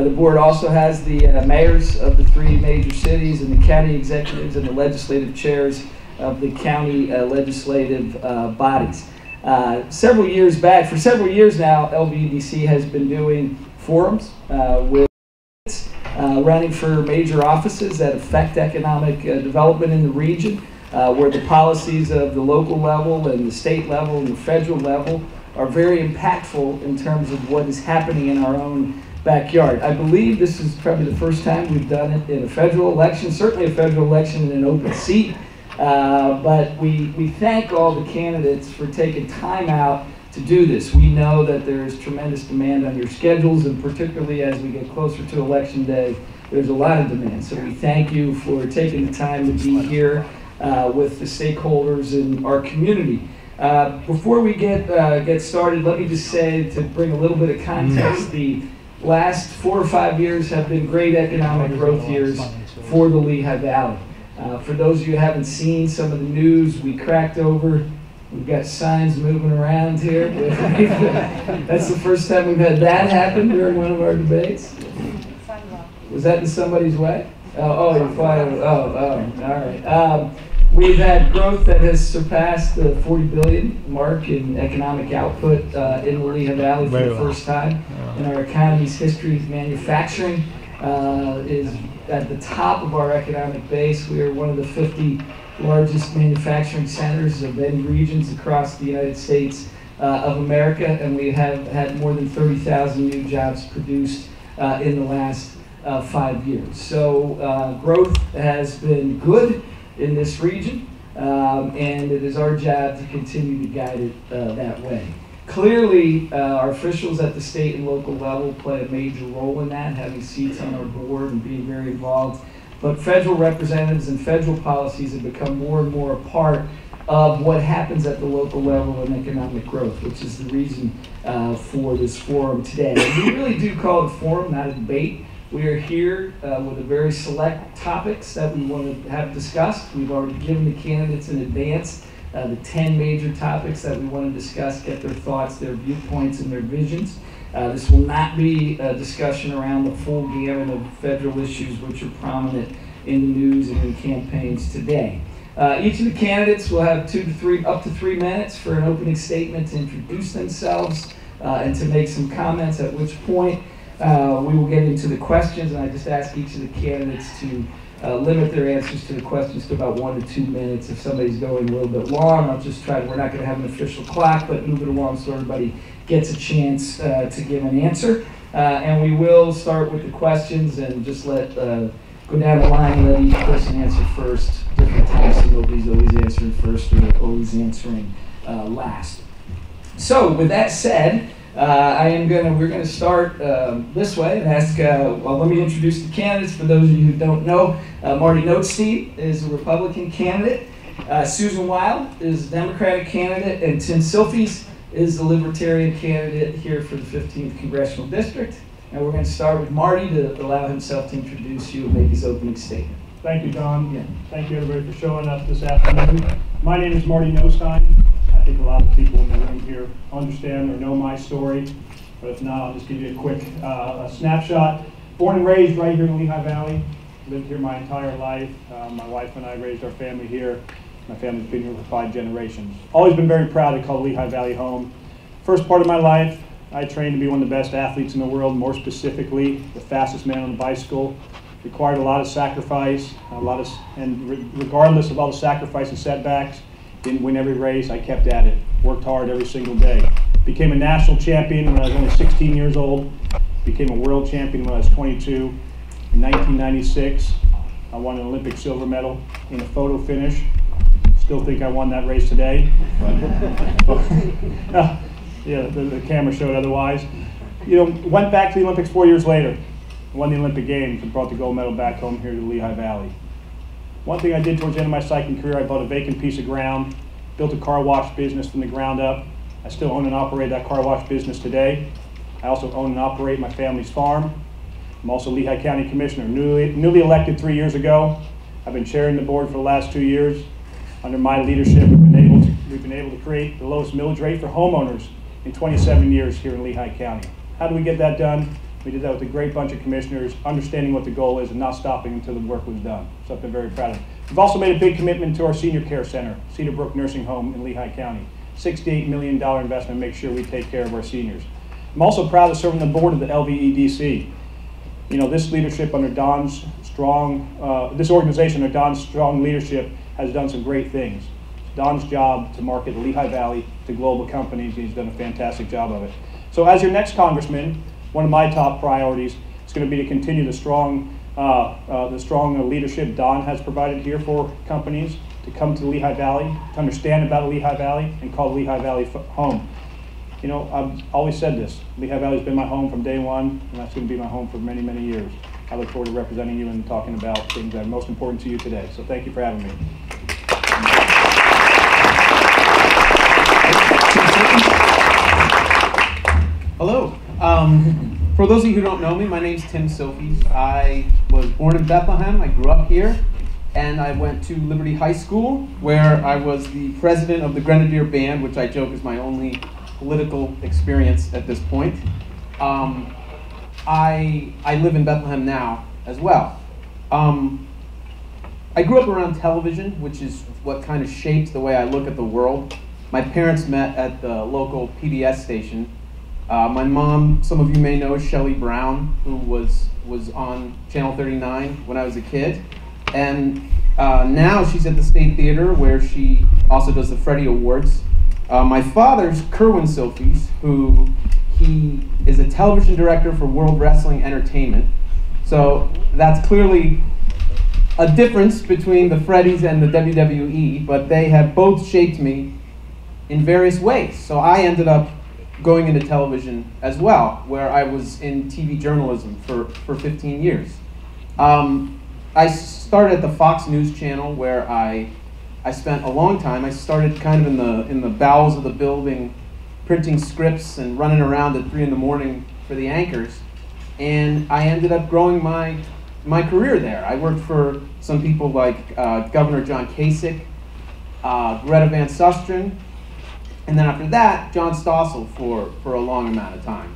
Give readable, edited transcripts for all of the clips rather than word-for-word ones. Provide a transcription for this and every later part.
The board also has the mayors of the 3 major cities and the county executives and the legislative chairs of the county legislative bodies. For several years now, LVDC has been doing forums with running for major offices that affect economic development in the region, where the policies of the local level and the state level and the federal level are very impactful in terms of what is happening in our own backyard. I believe this is probably the first time we've done it in a federal election, certainly a federal election in an open seat. But we thank all the candidates for taking time out to do this. We know that there is tremendous demand on your schedules, and particularly as we get closer to Election Day, there's a lot of demand. So we thank you for taking the time to be here with the stakeholders in our community. Before we get started, let me just say, to bring a little bit of context, the last 4 or 5 years have been great economic growth years for the Lehigh Valley. For those of you who haven't seen some of the news, we cracked over. We've got signs moving around here. That's the first time we've had that happen during one of our debates. Was that in somebody's way? You're flying. All right. We've had growth that has surpassed the 40 billion mark in economic output in the Lehigh Valley for the first time in our economy's history. Manufacturing is at the top of our economic base. We are one of the 50 largest manufacturing centers of any regions across the United States of America, and we have had more than 30,000 new jobs produced in the last 5 years. So growth has been good in this region, and it is our job to continue to guide it that way. Clearly, our officials at the state and local level play a major role in that, having seats on our board and being very involved. But federal representatives and federal policies have become more and more a part of what happens at the local level in economic growth, which is the reason for this forum today. And we really do call it a forum, not a debate. We are here with a very select topics that we want to have discussed. We've already given the candidates in advance the 10 major topics that we want to discuss, get their thoughts, their viewpoints, and their visions. This will not be a discussion around the full gamut of federal issues which are prominent in the news and in campaigns today. Each of the candidates will have up to 3 minutes for an opening statement to introduce themselves and to make some comments, at which point we will get into the questions, and I just ask each of the candidates to limit their answers to the questions to about 1 to 2 minutes. If somebody's going a little bit long, I'll just try. We're not going to have an official clock, but move it along so everybody gets a chance to give an answer. And we will start with the questions and just go down the line and let each person answer first. Different times, so nobody's always answering first or always answering last. So with that said, we're going to start this way and ask, let me introduce the candidates. For those of you who don't know, Marty Nothstein is a Republican candidate. Susan Wild is a Democratic candidate, and Tim Silfies is the Libertarian candidate here for the 15th Congressional District. And we're going to start with Marty to allow himself to introduce you and make his opening statement. Thank you, Don. Yeah. Thank you, everybody, for showing up this afternoon. My name is Marty Nothstein. I think a lot of people in the room here understand or know my story, but if not, I'll just give you a quick snapshot. Born and raised right here in the Lehigh Valley. Lived here my entire life. My wife and I raised our family here. My family's been here for 5 generations. Always been very proud to call Lehigh Valley home. First part of my life, I trained to be one of the best athletes in the world, more specifically, the fastest man on the bicycle. Required a lot of sacrifice, regardless of all the sacrifice and setbacks, didn't win every race, I kept at it. Worked hard every single day. Became a national champion when I was only 16 years old. Became a world champion when I was 22. In 1996, I won an Olympic silver medal in a photo finish. Still think I won that race today. Yeah, the camera showed otherwise. Went back to the Olympics 4 years later. Won the Olympic Games and brought the gold medal back home here to the Lehigh Valley. One thing I did towards the end of my cycling career, I bought a vacant piece of ground, built a car wash business from the ground up. I still own and operate that car wash business today. I also own and operate my family's farm. I'm also Lehigh County Commissioner, newly elected 3 years ago. I've been chairing the board for the last 2 years. Under my leadership, we've been able to create the lowest millage rate for homeowners in 27 years here in Lehigh County. How do we get that done? We did that with a great bunch of commissioners, understanding what the goal is and not stopping until the work was done. Something I'm very proud of. We've also made a big commitment to our senior care center, Cedar Brook Nursing Home in Lehigh County. $68 million investment to make sure we take care of our seniors. I'm also proud of serving the board of the LVEDC. You know, this leadership under Don's strong, this organization under Don's strong leadership has done some great things. It's Don's job to market the Lehigh Valley to global companies, and he's done a fantastic job of it. So as your next congressman, one of my top priorities is going to be to continue the strong leadership Don has provided here for companies to come to the Lehigh Valley, to understand about the Lehigh Valley, and call the Lehigh Valley home. You know, I've always said this. Lehigh Valley's been my home from day one, and that's going to be my home for many, many years. I look forward to representing you and talking about things that are most important to you today. So thank you for having me. Hello. For those of you who don't know me, my name's Tim Sophies. I was born in Bethlehem. I grew up here, and I went to Liberty High School, where I was the president of the Grenadier Band, which I joke is my only political experience at this point. I live in Bethlehem now as well. I grew up around television, which is what kind of shaped the way I look at the world. My parents met at the local PBS station. My mom, some of you may know, Shelley Brown, who was on Channel 39 when I was a kid. And now she's at the State Theater, where she also does the Freddie Awards. My father's Kerwin Sophies, he is a television director for World Wrestling Entertainment. So that's clearly a difference between the Freddies and the WWE, but they have both shaped me in various ways. So I ended up going into television as well, where I was in TV journalism for 15 years. I started at the Fox News Channel, where I spent a long time. I started kind of in the bowels of the building, printing scripts and running around at 3 in the morning for the anchors. And I ended up growing my career there. I worked for some people like Governor John Kasich, Greta Van Susteren, and then after that, John Stossel for a long amount of time.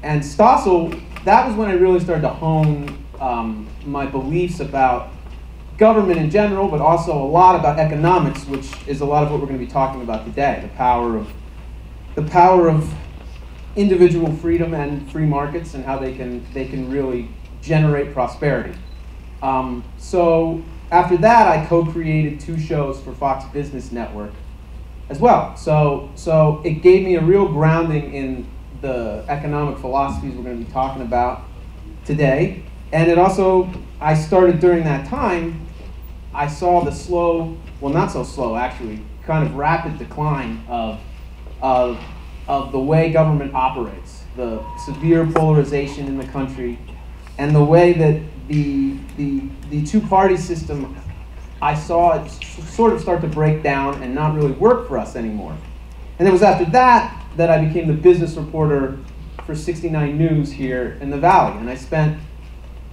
And Stossel, that was when I really started to hone my beliefs about government in general, but also a lot about economics, which is a lot of what we're going to be talking about today, the power of individual freedom and free markets, and how they can really generate prosperity. So after that, I co-created 2 shows for Fox Business Network as well. So it gave me a real grounding in the economic philosophies we're going to be talking about today. And it also, I started during that time, I saw the slow, well, not so slow actually, kind of rapid decline of the way government operates, the severe polarization in the country, and the way that the two-party system, I saw it sort of start to break down and not really work for us anymore. And it was after that that I became the business reporter for 69 News here in the Valley. And I spent,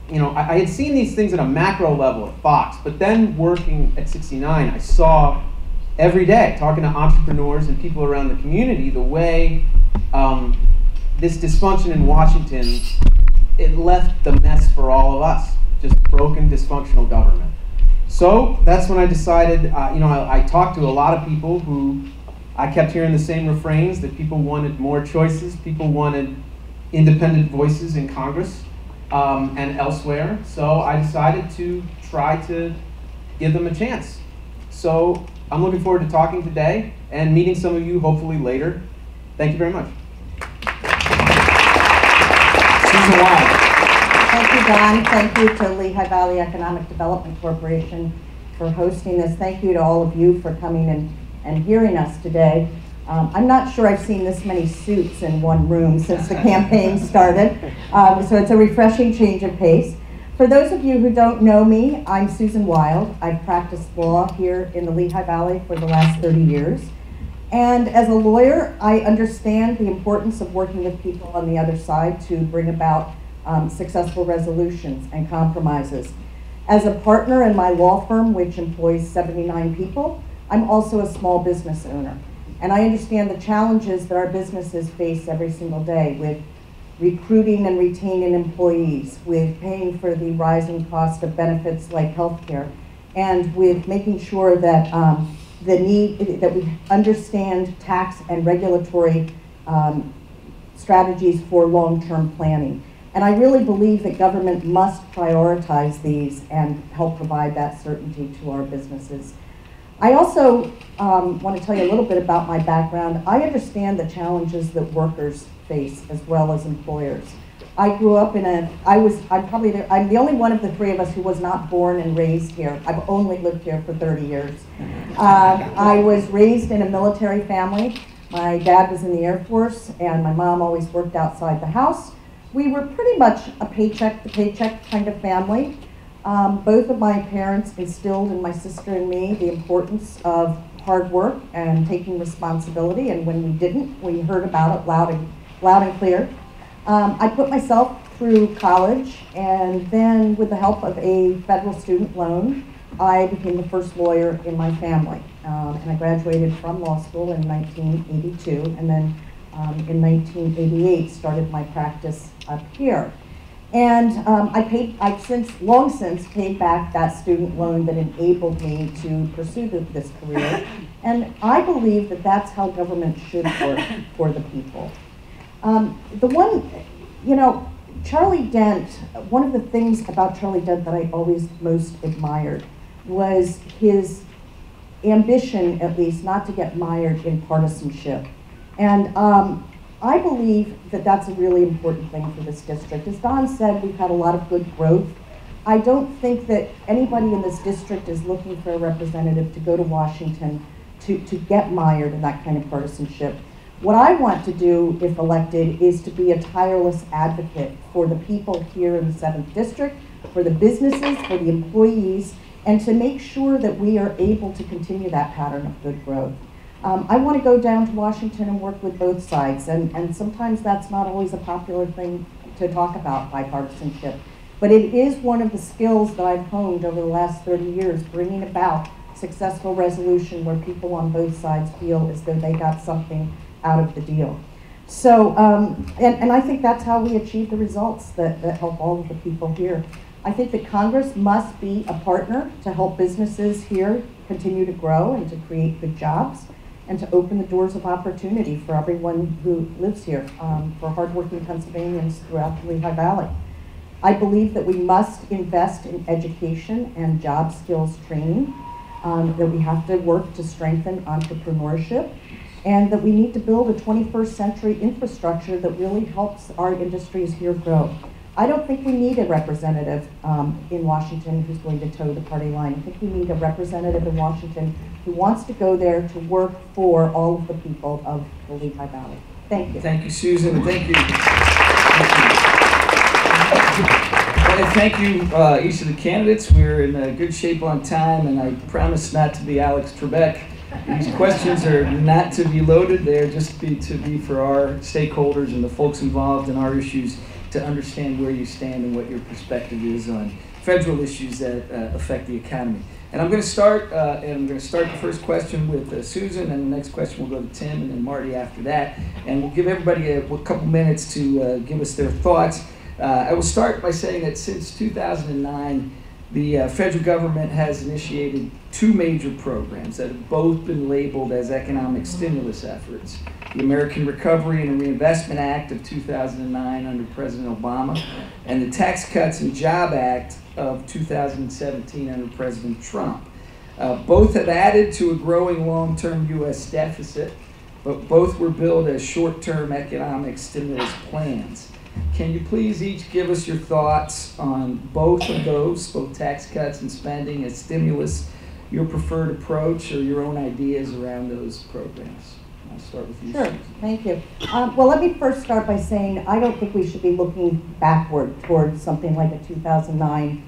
you know, I had seen these things at a macro level at Fox, but then working at 69, I saw every day, talking to entrepreneurs and people around the community, the way this dysfunction in Washington, it left the mess for all of us, just broken, dysfunctional government. So that's when I decided, you know, I talked to a lot of people who, I kept hearing the same refrains, that people wanted more choices, people wanted independent voices in Congress and elsewhere. So I decided to try to give them a chance. So I'm looking forward to talking today and meeting some of you hopefully later. Thank you very much. Susan Wild. Thank you, Don. Thank you to Lehigh Valley Economic Development Corporation for hosting this. Thank you to all of you for coming and hearing us today. I'm not sure I've seen this many suits in one room since the campaign started, so it's a refreshing change of pace. For those of you who don't know me, I'm Susan Wild. I've practiced law here in the Lehigh Valley for the last 30 years. And as a lawyer, I understand the importance of working with people on the other side to bring about successful resolutions and compromises. As a partner in my law firm, which employs 79 people, I'm also a small business owner. And I understand the challenges that our businesses face every single day with recruiting and retaining employees, with paying for the rising cost of benefits like healthcare, and with making sure that that we understand tax and regulatory strategies for long-term planning. And I really believe that government must prioritize these and help provide that certainty to our businesses. I also want to tell you a little bit about my background. I understand the challenges that workers face as well as employers. I grew up in I'm the only one of the three of us who was not born and raised here. I've only lived here for 30 years. I was raised in a military family. My dad was in the Air Force, and my mom always worked outside the house. We were pretty much a paycheck to paycheck kind of family. Both of my parents instilled in my sister and me the importance of hard work and taking responsibility, and when we didn't, we heard about it loud and clear. I put myself through college, and then with the help of a federal student loan, I became the first lawyer in my family. And I graduated from law school in 1982, and then in 1988 started my practice up here. And I've long since paid back that student loan that enabled me to pursue this career. And I believe that that's how government should work for the people. Charlie Dent, one of the things about Charlie Dent that I always most admired was his ambition, at least, not to get mired in partisanship. And I believe that that's a really important thing for this district. As Don said, we've had a lot of good growth. I don't think that anybody in this district is looking for a representative to go to Washington to get mired in that kind of partisanship. What I want to do, if elected, is to be a tireless advocate for the people here in the 7th District, for the businesses, for the employees, and to make sure that we are able to continue that pattern of good growth. I want to go down to Washington and work with both sides, and sometimes that's not always a popular thing to talk about, bipartisanship. But it is one of the skills that I've honed over the last 30 years, bringing about successful resolution where people on both sides feel as though they got something out of the deal. So, and I think that's how we achieve the results that help all of the people here. I think that Congress must be a partner to help businesses here continue to grow and to create good jobs and to open the doors of opportunity for everyone who lives here, for hardworking Pennsylvanians throughout the Lehigh Valley. I believe that we must invest in education and job skills training, that we have to work to strengthen entrepreneurship, and that we need to build a 21st century infrastructure that really helps our industries here grow. I don't think we need a representative in Washington who's going to toe the party line. I think we need a representative in Washington who wants to go there to work for all of the people of the Lehigh Valley. Thank you. Thank you, Susan, and thank you. And thank you, each of the candidates. We're in good shape on time, and I promise not to be Alex Trebek. These questions are not to be loaded. They're just to be for our stakeholders and the folks involved in our issues to understand where you stand and what your perspective is on federal issues that affect the economy. And I'm going to start, the first question with Susan, and the next question will go to Tim, and then Marty after that. And we'll give everybody a couple minutes to give us their thoughts. I will start by saying that since 2009, the federal government has initiated two major programs that have both been labeled as economic stimulus efforts. The American Recovery and Reinvestment Act of 2009 under President Obama, and the Tax Cuts and Job Act of 2017 under President Trump. Both have added to a growing long-term U.S. deficit, but both were billed as short-term economic stimulus plans. Can you please each give us your thoughts on both of those, both tax cuts and spending as stimulus, your preferred approach or your own ideas around those programs? I'll start with you. Sure, thank you. Well, let me first start by saying I don't think we should be looking backward towards something like a 2009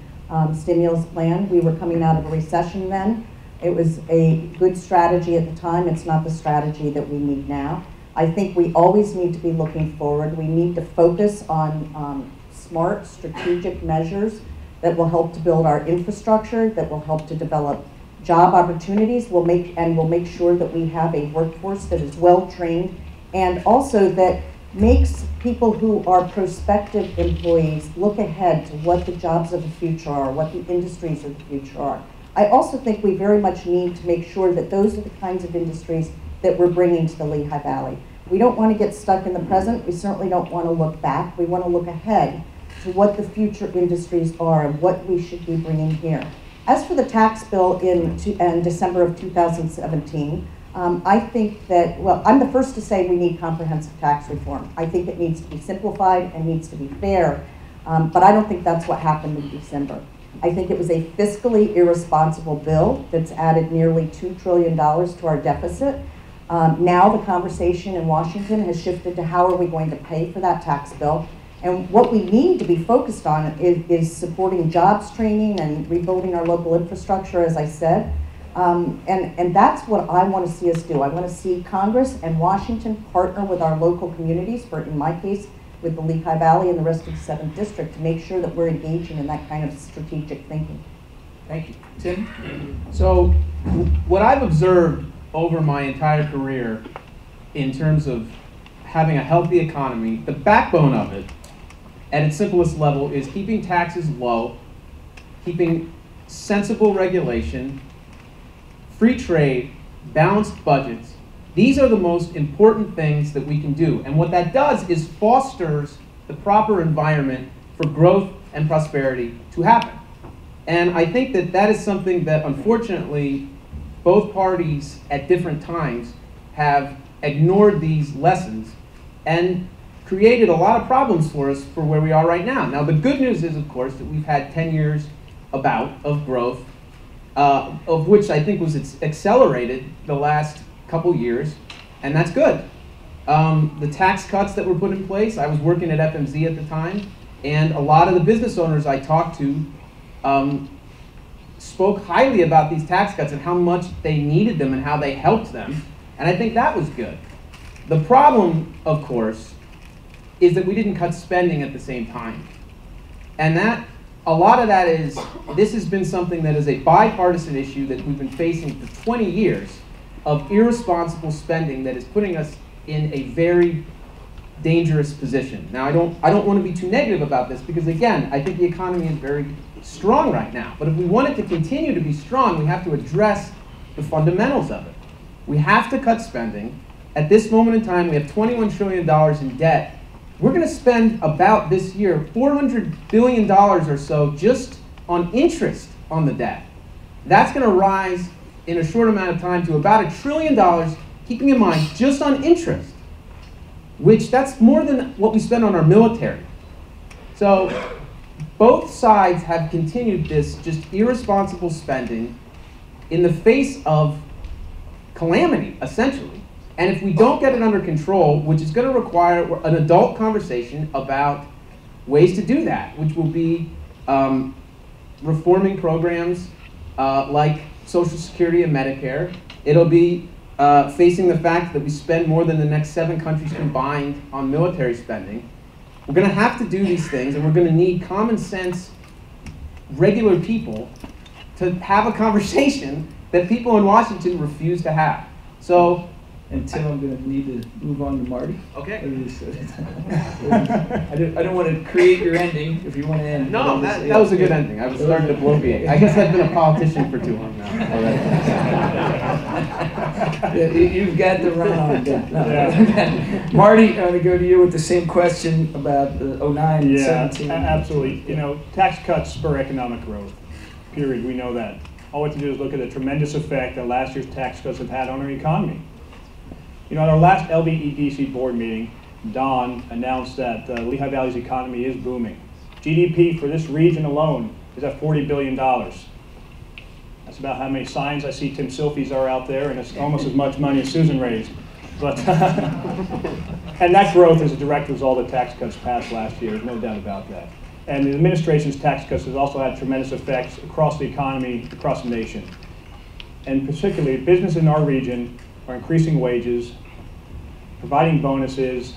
stimulus plan. We were coming out of a recession then. It was a good strategy at the time. It's not the strategy that we need now. I think we always need to be looking forward. We need to focus on smart, strategic measures that will help to build our infrastructure, that will help to develop job opportunities, will make sure that we have a workforce that is well trained, and also that makes people who are prospective employees look ahead to what the jobs of the future are, what the industries of the future are. I also think we very much need to make sure that those are the kinds of industries that we're bringing to the Lehigh Valley. We don't want to get stuck in the present. We certainly don't want to look back. We want to look ahead to what the future industries are and what we should be bringing here. As for the tax bill in December of 2017, I think that, well, I'm the first to say we need comprehensive tax reform. I think it needs to be simplified and needs to be fair, but I don't think that's what happened in December. I think it was a fiscally irresponsible bill that's added nearly $2 trillion to our deficit. Now the conversation in Washington has shifted to how are we going to pay for that tax bill. And what we need to be focused on is supporting jobs training and rebuilding our local infrastructure, as I said. And that's what I want to see us do. I want to see Congress and Washington partner with our local communities, for, in my case, with the Lehigh Valley and the rest of the 7th District, to make sure that we're engaging in that kind of strategic thinking. Thank you. Tim? So what I've observed over my entire career in terms of having a healthy economy, the backbone of it, at its simplest level, is keeping taxes low, keeping sensible regulation, free trade, balanced budgets. These are the most important things that we can do. And what that does is fosters the proper environment for growth and prosperity to happen. And I think that that is something that, unfortunately, both parties at different times have ignored these lessons and created a lot of problems for us for where we are right now. Now, the good news is, of course, that we've had 10 years of growth, of which I think was accelerated the last couple years, and that's good. The tax cuts that were put in place, I was working at FMZ at the time, and a lot of the business owners I talked to spoke highly about these tax cuts and how much they needed them and how they helped them, and I think that was good. The problem, of course, is that we didn't cut spending at the same time. And that, a lot of that is, this has been something that is a bipartisan issue that we've been facing for 20 years of irresponsible spending that is putting us in a very dangerous position. Now, I don't want to be too negative about this because, again, I think the economy is very strong right now. But if we want it to continue to be strong, we have to address the fundamentals of it. We have to cut spending. At this moment in time, we have $21 trillion in debt. We're going to spend about this year $400 billion or so just on interest on the debt. That's going to rise in a short amount of time to about $1 trillion, keeping in mind just on interest, which that's more than what we spend on our military. So both sides have continued this just irresponsible spending in the face of calamity, essentially. And if we don't get it under control, which is going to require an adult conversation about ways to do that, which will be reforming programs like Social Security and Medicare. It'll be facing the fact that we spend more than the next 7 countries combined on military spending. We're going to have to do these things, and we're going to need common sense, regular people to have a conversation that people in Washington refuse to have. So. And Tim, I'm going to need to move on to Marty. Okay. I don't want to create your ending if you want to end. No, that was a good ending. I was starting to bloviate. I guess I've been a politician for too long now already. You've got the run on again. No. Yeah. Marty, I'm going to go to you with the same question about the 09 and 17. Absolutely. You know, tax cuts spur economic growth, period. We know that. All we have to do is look at the tremendous effect that last year's tax cuts have had on our economy. You know, at our last LBEDC board meeting, Don announced that Lehigh Valley's economy is booming. GDP for this region alone is at $40 billion. That's about how many signs I see Tim Silfies are out there, and it's almost as much money as Susan raised. But and that growth is a direct result of tax cuts passed last year, there's no doubt about that. And the administration's tax cuts has also had tremendous effects across the economy, across the nation. And particularly, business in our region are increasing wages, providing bonuses,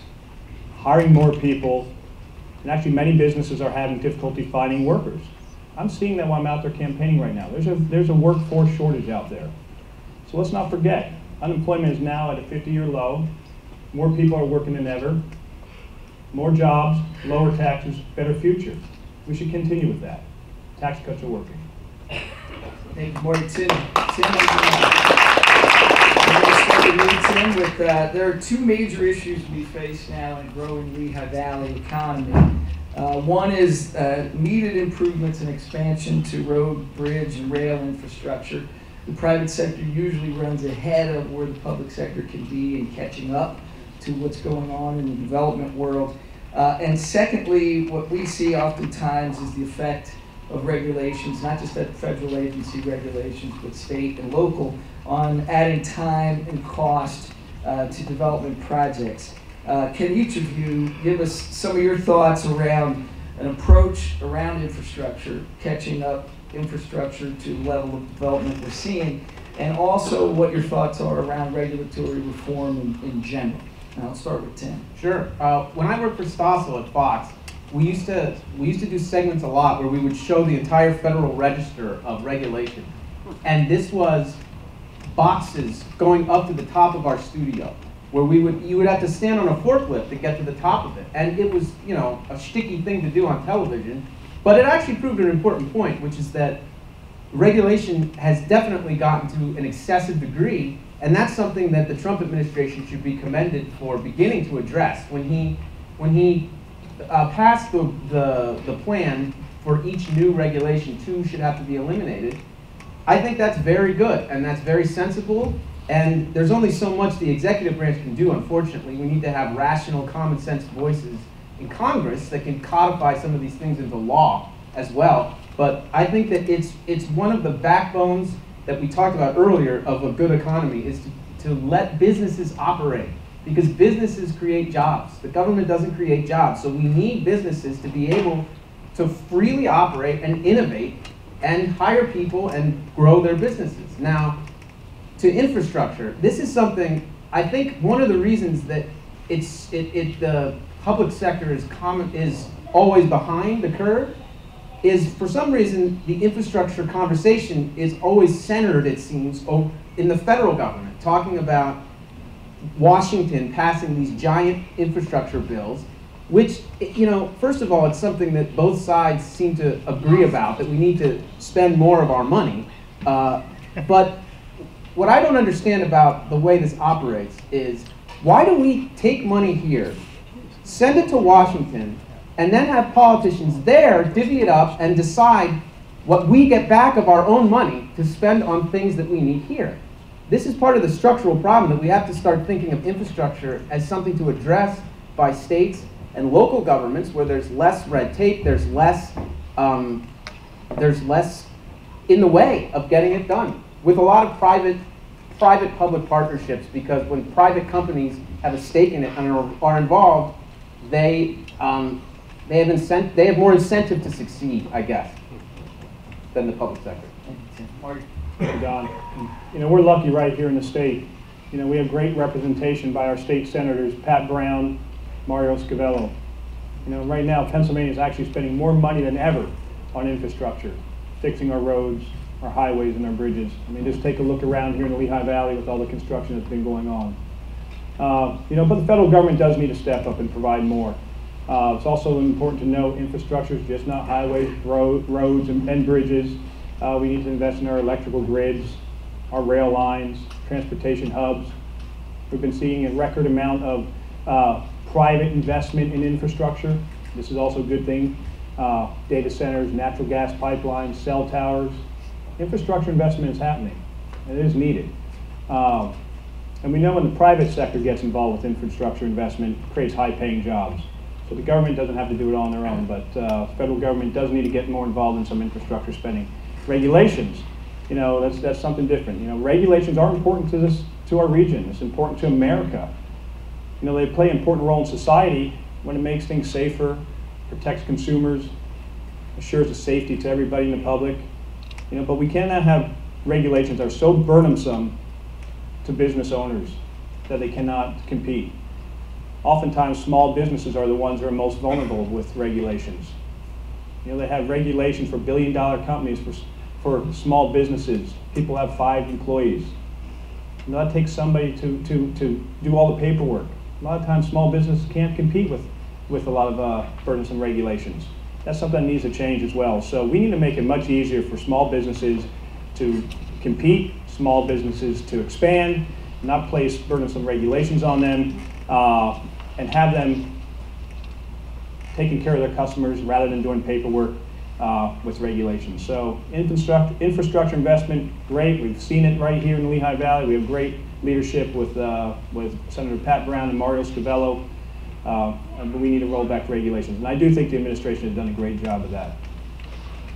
hiring more people, and actually many businesses are having difficulty finding workers. I'm seeing that while I'm out there campaigning right now. There's a workforce shortage out there. So let's not forget, unemployment is now at a 50-year low. More people are working than ever. More jobs, lower taxes, better future. We should continue with that. Tax cuts are working. Thank you, Marty. Tim, I'm going to start with you, Tim, with there are two major issues we face now in growing Lehigh Valley economy. One is needed improvements and expansion to road, bridge, and rail infrastructure. The private sector usually runs ahead of where the public sector can be in catching up to what's going on in the development world. And secondly, what we see oftentimes is the effect of regulations, not just at federal agency regulations, but state and local, on adding time and cost to development projects. Can each of you give us some of your thoughts around an approach around infrastructure, catching up infrastructure to the level of development we're seeing, and also what your thoughts are around regulatory reform in general? And I'll start with Tim. Sure. When I worked for Stossel at Fox, we used to do segments a lot where we would show the entire Federal Register of regulation, and this was boxes going up to the top of our studio, where you would have to stand on a forklift to get to the top of it, and it was, you know, a sticky thing to do on television, but it actually proved an important point, which is that regulation has definitely gotten to an excessive degree, and that's something that the Trump administration should be commended for beginning to address. When he passed the plan for each new regulation, 2 should have to be eliminated. I think that's very good, and that's very sensible, and there's only so much the executive branch can do, unfortunately. We need to have rational, common sense voices in Congress that can codify some of these things into law as well. But I think that it's one of the backbones that we talked about earlier of a good economy is to let businesses operate, because businesses create jobs. The government doesn't create jobs, so we need businesses to be able to freely operate and innovate and hire people and grow their businesses. Now, to infrastructure, this is something, I think one of the reasons that the public sector is always behind the curve is, for some reason, the infrastructure conversation is always centered, it seems, in the federal government, talking about Washington passing these giant infrastructure bills, which, you know, first of all, it's something that both sides seem to agree about, that we need to spend more of our money. But what I don't understand about the way this operates is, why do we take money here, send it to Washington, and then have politicians there divvy it up and decide what we get back of our own money to spend on things that we need here? This is part of the structural problem, that we have to start thinking of infrastructure as something to address by states and local governments, where there's less red tape, there's less in the way of getting it done, with a lot of private-public partnerships, because when private companies have a stake in it and are involved, they have more incentive to succeed, I guess, than the public sector. Marty. Don, you know, we're lucky right here in the state. You know, we have great representation by our state senators, Pat Brown, Mario Scavello. You know, right now, Pennsylvania is actually spending more money than ever on infrastructure, fixing our roads, our highways, and our bridges. I mean, just take a look around here in the Lehigh Valley with all the construction that's been going on. You know, but the federal government does need to step up and provide more. It's also important to note infrastructure is just not highways, roads, and bridges. We need to invest in our electrical grids, our rail lines, transportation hubs. We've been seeing a record amount of private investment in infrastructure. This is also a good thing. Data centers, natural gas pipelines, cell towers. Infrastructure investment is happening, and it is needed. And we know when the private sector gets involved with infrastructure investment, it creates high-paying jobs. So the government doesn't have to do it all on their own, but federal government does need to get more involved in some infrastructure spending. Regulations, you know, that's something different. You know, regulations are important to our region. It's important to America. You know, they play an important role in society when it makes things safer, protects consumers, assures the safety to everybody in the public. You know, but we cannot have regulations that are so burdensome to business owners that they cannot compete. Oftentimes, small businesses are the ones that are most vulnerable with regulations. You know, they have regulations for billion-dollar companies, for small businesses. People have 5 employees. You know, that takes somebody to do all the paperwork. A lot of times, small businesses can't compete with with a lot of burdensome regulations. That's something that needs to change as well. So we need to make it much easier for small businesses to compete, small businesses to expand, not place burdensome regulations on them, and have them taking care of their customers rather than doing paperwork with regulations. So infrastructure investment, great. We've seen it right here in the Lehigh Valley. We have great leadership with Senator Pat Brown and Mario Scavello. But we need to roll back regulations. And I do think the administration has done a great job of that.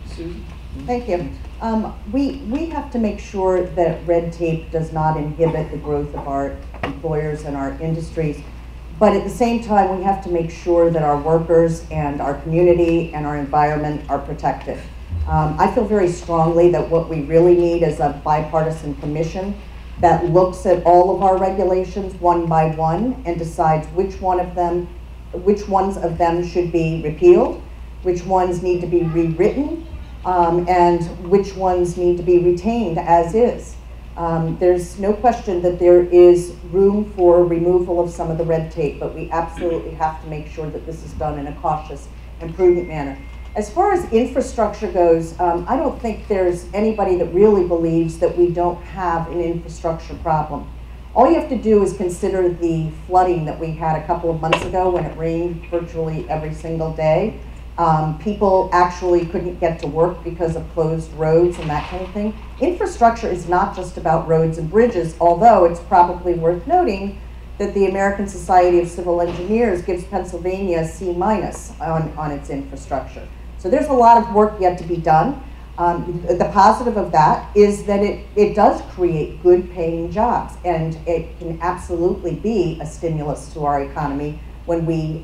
Susan? Thank you. We have to make sure that red tape does not inhibit the growth of our employers and our industries. But at the same time, we have to make sure that our workers and our community and our environment are protected. I feel very strongly that what we really need is a bipartisan commission that looks at all of our regulations one by one and decides which ones of them should be repealed, which ones need to be rewritten, and which ones need to be retained as is. There's no question that there is room for removal of some of the red tape, but we absolutely have to make sure that this is done in a cautious and prudent manner. As far as infrastructure goes, I don't think there's anybody that really believes that we don't have an infrastructure problem. All you have to do is consider the flooding that we had a couple of months ago when it rained virtually every single day. People actually couldn't get to work because of closed roads and that kind of thing. Infrastructure is not just about roads and bridges, although it's probably worth noting that the American Society of Civil Engineers gives Pennsylvania a C- on its infrastructure. So there's a lot of work yet to be done. The positive of that is that it does create good paying jobs, and it can absolutely be a stimulus to our economy when we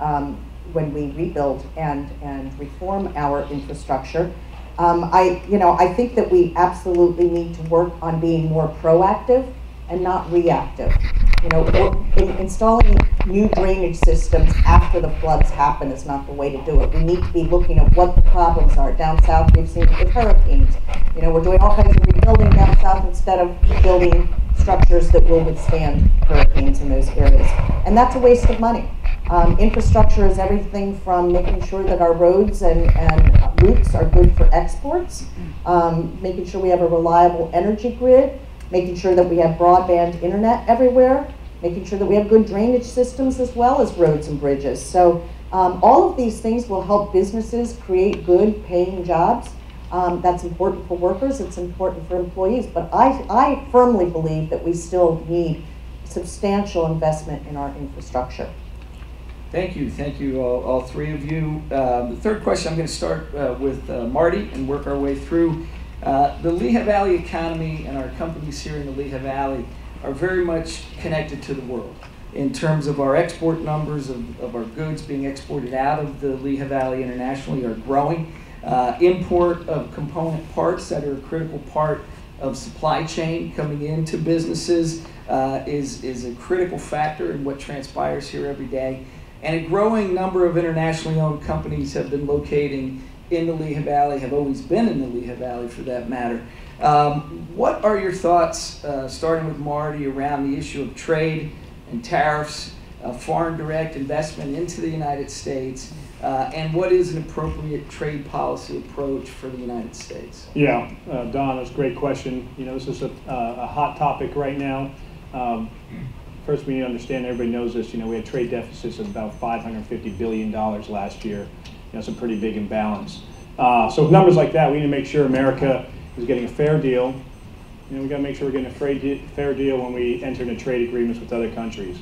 rebuild and reform our infrastructure. I think that we absolutely need to work on being more proactive and not reactive. Installing new drainage systems after the floods happen is not the way to do it. We need to be looking at what the problems are. Down south, we've seen it with hurricanes. We're doing all kinds of rebuilding down south instead of building structures that will withstand hurricanes in those areas. And that's a waste of money. Infrastructure is everything from making sure that our roads and routes are good for exports, making sure we have a reliable energy grid, making sure that we have broadband internet everywhere, making sure that we have good drainage systems as well as roads and bridges. So all of these things will help businesses create good paying jobs. That's important for workers, it's important for employees, but I firmly believe that we still need substantial investment in our infrastructure. Thank you, all three of you. The third question, I'm going to start with Marty and work our way through. The Lehigh Valley economy and our companies here in the Lehigh Valley are very much connected to the world in terms of our export numbers of our goods being exported out of the Lehigh Valley internationally are growing. Import of component parts that are a critical part of supply chain coming into businesses is a critical factor in what transpires here every day. And a growing number of internationally owned companies have been locating in the Lehigh Valley, have always been in the Lehigh Valley for that matter. What are your thoughts, starting with Marty, around the issue of trade and tariffs, foreign direct investment into the United States, and what is an appropriate trade policy approach for the United States? Yeah, Don, that's a great question. This is a hot topic right now. First, we need to understand, everybody knows this, we had trade deficits of about $550 billion last year. That's a pretty big imbalance. So with numbers like that, we need to make sure America is getting a fair deal. We've got to make sure we're getting a fair deal when we enter into trade agreements with other countries.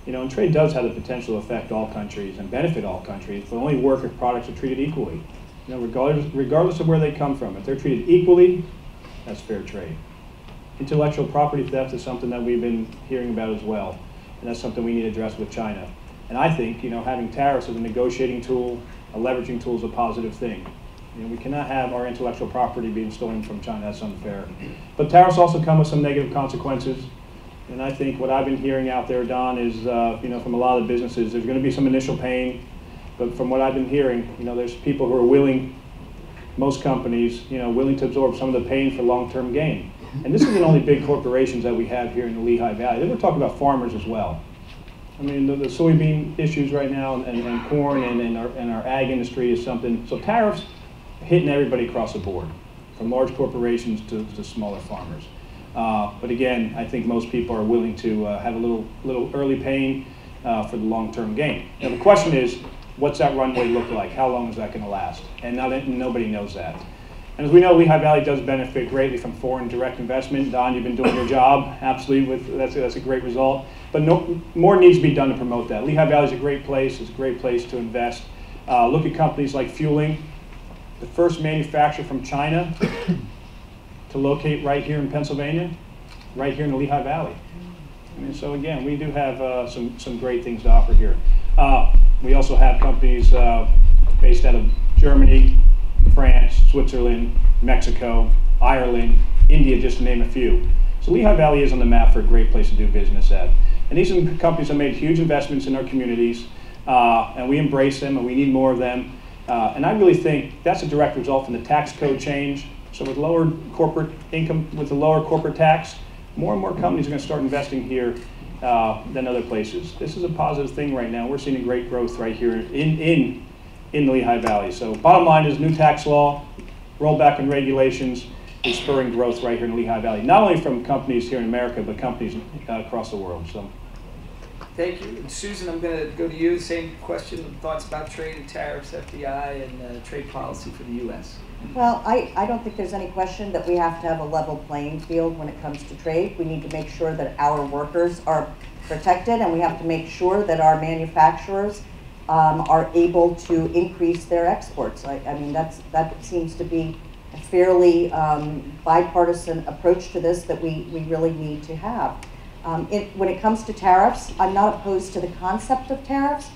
And trade does have the potential to affect all countries and benefit all countries, but only work if products are treated equally. Regardless of where they come from. If they're treated equally, that's fair trade. Intellectual property theft is something that we've been hearing about as well, and that's something we need to address with China. And I think, having tariffs as a negotiating tool, a leveraging tool is a positive thing. We cannot have our intellectual property being stolen from China. That's unfair. But tariffs also come with some negative consequences. And I think what I've been hearing out there, Don, is from a lot of businesses, there's going to be some initial pain. But from what I've been hearing, there's people who are willing, most companies, willing to absorb some of the pain for long-term gain. And this isn't only big corporations that we have here in the Lehigh Valley. We're talking about farmers as well. I mean, the soybean issues right now and corn and our ag industry is something. So tariffs hitting everybody across the board, from large corporations to smaller farmers. But again, I think most people are willing to have a little early pain for the long-term gain. Now the question is, what's that runway look like? How long is that going to last? And nobody knows that. And as we know, Lehigh Valley does benefit greatly from foreign direct investment. Don, you've been doing your job, absolutely, that's a great result. But more needs to be done to promote that. Lehigh Valley is a great place. It's a great place to invest. Look at companies like Fueling, the first manufacturer from China to locate right here in Pennsylvania, right here in the Lehigh Valley. I mean, so again, we do have some great things to offer here. We also have companies based out of Germany, France, Switzerland, Mexico, Ireland, India, just to name a few. So Lehigh Valley is on the map for a great place to do business at. And these are companies that made huge investments in our communities, and we embrace them, and we need more of them. And I really think that's a direct result from the tax code change. So with lower corporate income, with the lower corporate tax, more and more companies are going to start investing here than other places. This is a positive thing right now. We're seeing a great growth right here in the Lehigh Valley. So bottom line is new tax law, rollback in regulations is spurring growth right here in the Lehigh Valley, not only from companies here in America, but companies across the world. So. Thank you. And Susan, I'm going to go to you. Same question, thoughts about trade and tariffs, FDI, and trade policy for the U.S. Well, I don't think there's any question that we have to have a level playing field when it comes to trade. We need to make sure that our workers are protected, and we have to make sure that our manufacturers are able to increase their exports. I mean, that seems to be a fairly bipartisan approach to this that we really need to have. When it comes to tariffs, I'm not opposed to the concept of tariffs,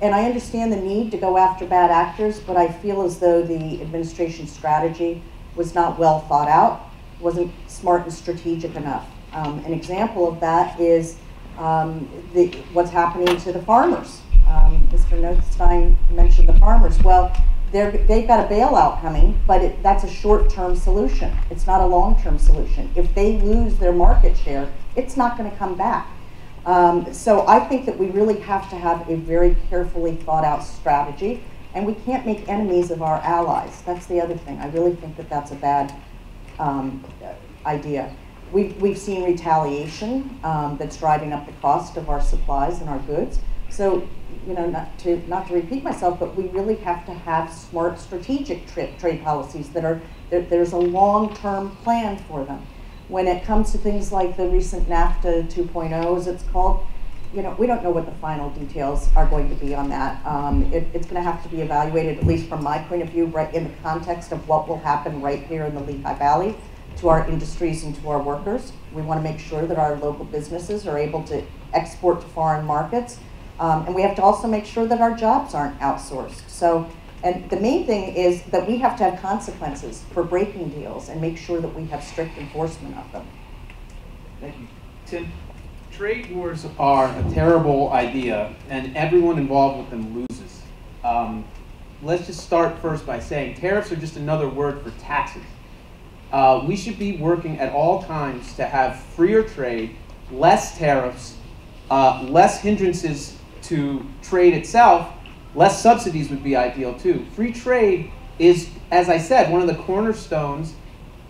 and I understand the need to go after bad actors, but I feel as though the administration's strategy was not well thought out, wasn't smart and strategic enough. An example of that is what's happening to the farmers. Mr. Nothstein mentioned the farmers. Well, they've got a bailout coming, but that's a short-term solution. It's not a long-term solution. If they lose their market share, it's not going to come back. So I think that we really have to have a very carefully thought-out strategy, and we can't make enemies of our allies. That's the other thing. I really think that that's a bad idea. We've seen retaliation that's driving up the cost of our supplies and our goods. So, you know, not to repeat myself, but we really have to have smart, strategic trade policies there's a long-term plan for them. When it comes to things like the recent NAFTA 2.0, as it's called, you know, we don't know what the final details are going to be on that. It's going to have to be evaluated, at least from my point of view, right in the context of what will happen right here in the Lehigh Valley to our industries and to our workers. We want to make sure that our local businesses are able to export to foreign markets. And we have to also make sure that our jobs aren't outsourced. So, and the main thing is that we have to have consequences for breaking deals and make sure that we have strict enforcement of them. Thank you. Tim? Trade wars are a terrible idea, and everyone involved with them loses. Let's just start first by saying tariffs are just another word for taxes. We should be working at all times to have freer trade, less tariffs, less hindrances to trade itself. Less subsidies would be ideal too. Free trade is, as I said, one of the cornerstones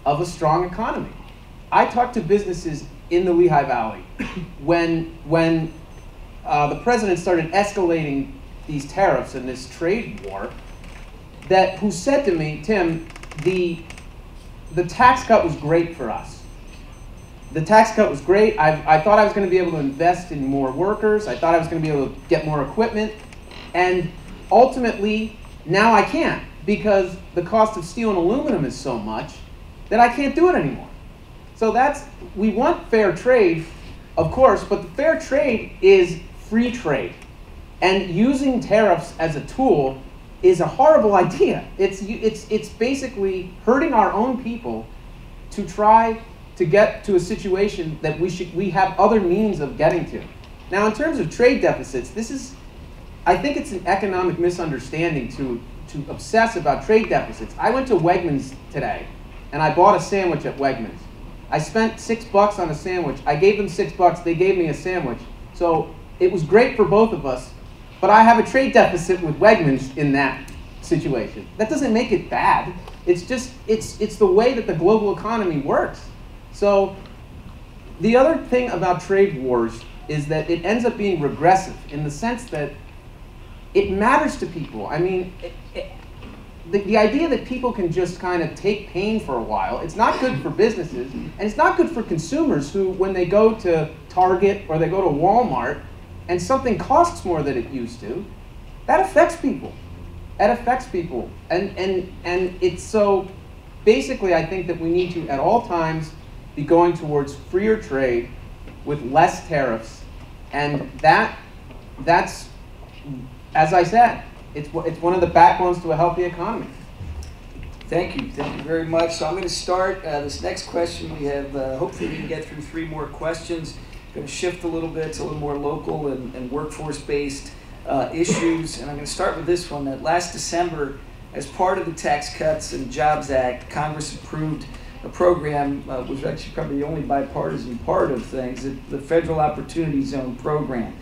of a strong economy. I talked to businesses in the Lehigh Valley when the president started escalating these tariffs and this trade war, who said to me, Tim, the tax cut was great for us. The tax cut was great. I thought I was going to be able to invest in more workers. I thought I was going to be able to get more equipment. And ultimately, now I can't, because the cost of steel and aluminum is so much that I can't do it anymore. So we want fair trade, of course, but the fair trade is free trade. And using tariffs as a tool is a horrible idea. It's basically hurting our own people to try to get to a situation that we have other means of getting to. Now, in terms of trade deficits, I think it's an economic misunderstanding to obsess about trade deficits. I went to Wegmans today, and I bought a sandwich at Wegmans. I spent $6 on a sandwich. I gave them $6. They gave me a sandwich. So it was great for both of us, but I have a trade deficit with Wegmans in that situation. That doesn't make it bad. It's just, it's the way that the global economy works. So the other thing about trade wars is that it ends up being regressive in the sense that it matters to people. I mean, the idea that people can just kind of take pain for a while, it's not good for businesses, and it's not good for consumers who, when they go to Target or they go to Walmart and something costs more than it used to, that affects people. That affects people. And it's so, basically I think that we need to, at all times, be going towards freer trade with less tariffs. And that's, as I said, it's one of the backbones to a healthy economy. Thank you very much. So I'm going to start this next question. We have, hopefully we can get through 3 more questions. Going to shift a little bit to a little more local and workforce-based issues. And I'm going to start with this one. That last December, as part of the Tax Cuts and Jobs Act, Congress approved a program, was actually probably the only bipartisan part of things, the Federal Opportunity Zone program.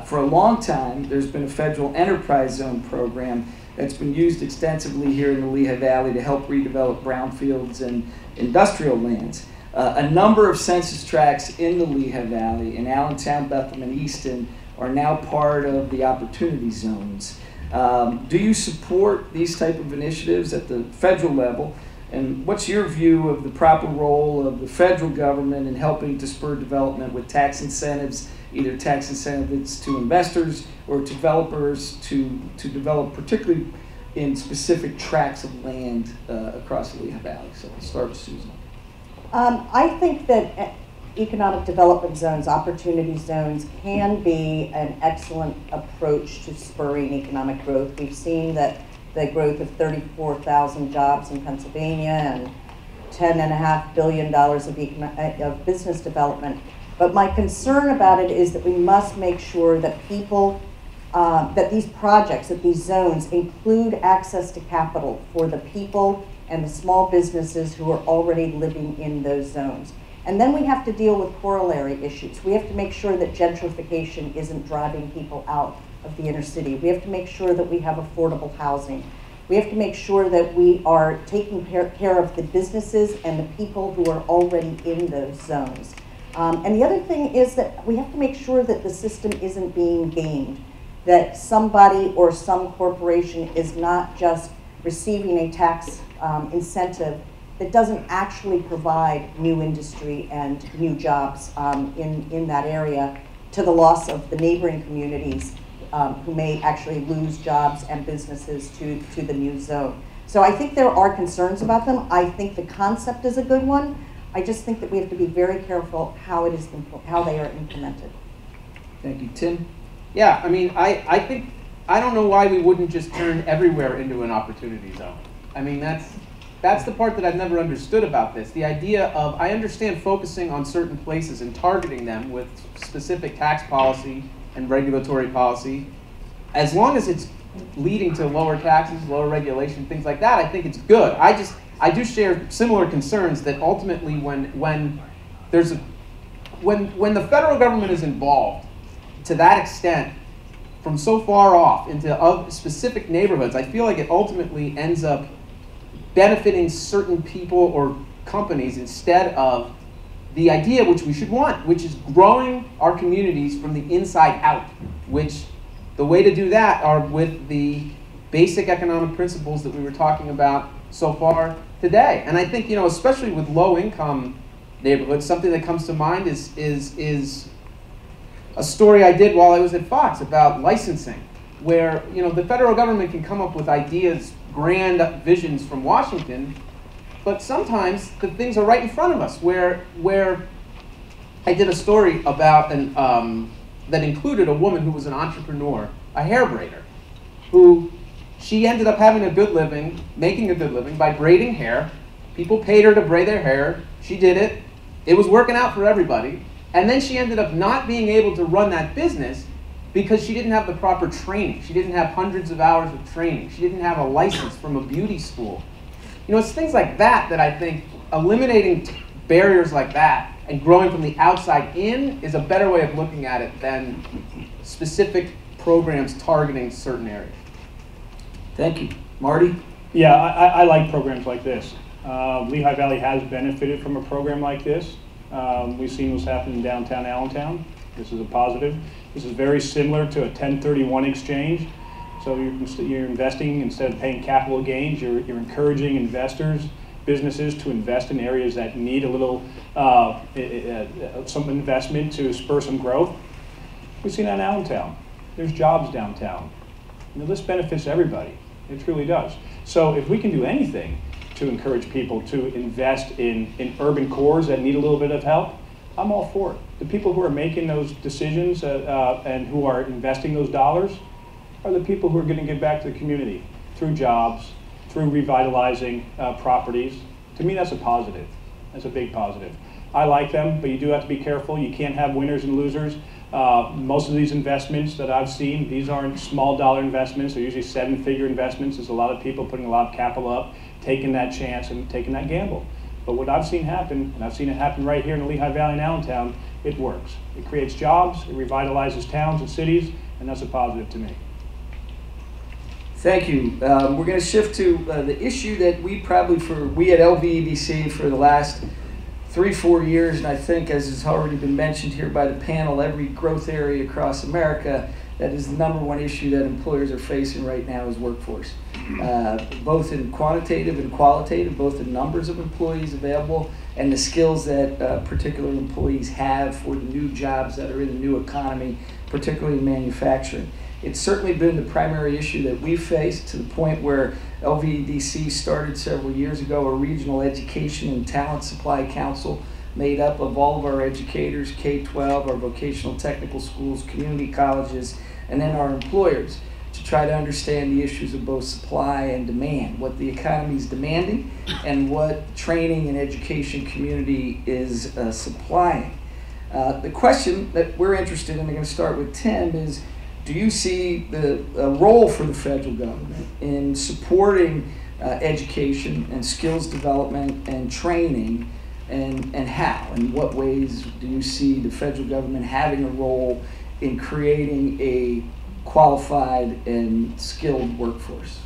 For a long time, there's been a federal enterprise zone program that's been used extensively here in the Lehigh Valley to help redevelop brownfields and industrial lands. A number of census tracts in the Lehigh Valley, in Allentown, Bethlehem, and Easton, are now part of the opportunity zones. Do you support these type of initiatives at the federal level? And what's your view of the proper role of the federal government in helping to spur development with tax incentives, either tax incentives to investors or to developers to develop, particularly in specific tracts of land across the Lehigh Valley? So we'll start with Susan. I think that economic development zones, opportunity zones, can be an excellent approach to spurring economic growth. We've seen that the growth of 34,000 jobs in Pennsylvania and $10.5 billion of business development. But my concern about it is that we must make sure that people, that these projects, that these zones include access to capital for the people and the small businesses who are already living in those zones. And then we have to deal with corollary issues. We have to make sure that gentrification isn't driving people out of the inner city. We have to make sure that we have affordable housing. We have to make sure that we are taking care of the businesses and the people who are already in those zones. And the other thing is that we have to make sure that the system isn't being gamed, that somebody or some corporation is not just receiving a tax incentive that doesn't actually provide new industry and new jobs in that area, to the loss of the neighboring communities who may actually lose jobs and businesses to the new zone. So I think there are concerns about them. I think the concept is a good one. I just think that we have to be very careful how they are implemented. Thank you. Tim? Yeah, I mean, I think, I don't know why we wouldn't just turn everywhere into an opportunity zone. I mean, that's the part that I've never understood about this. The idea of, I understand focusing on certain places and targeting them with specific tax policy and regulatory policy. As long as it's leading to lower taxes, lower regulation, things like that, I think it's good. I do share similar concerns that ultimately when the federal government is involved to that extent, from so far off into specific neighborhoods, I feel like it ultimately ends up benefiting certain people or companies instead of the idea which we should want, which is growing our communities from the inside out, which the way to do that are with the basic economic principles that we were talking about so far today. And I think, especially with low-income neighborhoods, something that comes to mind is a story I did while I was at Fox about licensing, where the federal government can come up with ideas, grand visions from Washington, but sometimes the things are right in front of us. Where I did a story about that included a woman who was an entrepreneur, a hair braider, who she ended up having a good living, making a good living by braiding hair. People paid her to braid their hair. She did it. It was working out for everybody. And then she ended up not being able to run that business because she didn't have the proper training. She didn't have hundreds of hours of training. She didn't have a license from a beauty school. It's things like that that I think eliminating barriers like that and growing from the outside in is a better way of looking at it than specific programs targeting certain areas. Thank you. Marty? Yeah, I like programs like this. Lehigh Valley has benefited from a program like this. We've seen what's happened in downtown Allentown. This is a positive. This is very similar to a 1031 exchange. So you're investing, instead of paying capital gains, you're encouraging investors, businesses to invest in areas that need a little, some investment to spur some growth. We've seen that in Allentown. There's jobs downtown. This benefits everybody. It truly does. So if we can do anything to encourage people to invest in urban cores that need a little bit of help, I'm all for it. The people who are making those decisions and who are investing those dollars are the people who are going to give back to the community through jobs, through revitalizing properties. To me, that's a positive. That's a big positive. I like them, but you do have to be careful. You can't have winners and losers. Most of these investments that I've seen, these aren't small dollar investments. They're usually 7-figure investments. There's a lot of people putting a lot of capital up, taking that chance and taking that gamble. But what I've seen happen, and I've seen it happen right here in the Lehigh Valley and Allentown, it works. It creates jobs, it revitalizes towns and cities, and that's a positive to me. Thank you. We're going to shift to the issue that we at LVEDC for the last 3-4 years, and I think, as has already been mentioned here by the panel, every growth area across America, that is the #1 issue that employers are facing right now is workforce. Both in quantitative and qualitative, both in numbers of employees available and the skills that particular employees have for the new jobs that are in the new economy, particularly in manufacturing. It's certainly been the primary issue that we've faced, to the point where LVEDC started several years ago a regional education and talent supply council made up of all of our educators, K-12, our vocational technical schools, community colleges, and then our employers, to try to understand the issues of both supply and demand, what the economy is demanding and what training and education community is supplying. The question that we're interested in, I'm going to start with Tim, is do you see the role for the federal government in supporting education and skills development and training, and how? In what ways do you see the federal government having a role in creating a qualified and skilled workforce?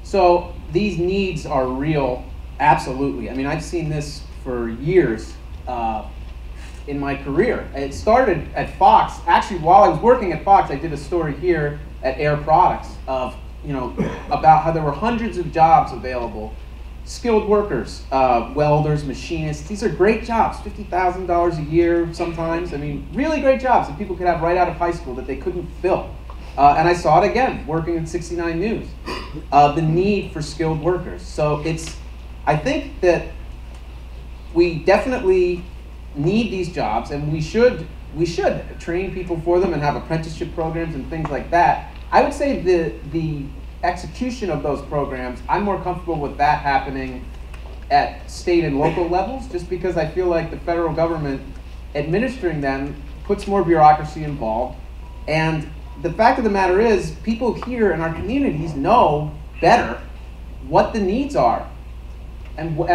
So these needs are real, absolutely. I mean, I've seen this for years in my career. It started at Fox. Actually, while I was working at Fox, I did a story here at Air Products of, about how there were hundreds of jobs available. Skilled workers, welders, machinists. These are great jobs, $50,000 a year sometimes. I mean, really great jobs that people could have right out of high school that they couldn't fill. And I saw it again, working at 69 News, the need for skilled workers. So I think that we definitely need these jobs, and we should train people for them and have apprenticeship programs and things like that. I would say the execution of those programs, I'm more comfortable with that happening at state and local levels, just because I feel like the federal government administering them puts more bureaucracy involved. And the fact of the matter is, people here in our communities know better what the needs are and what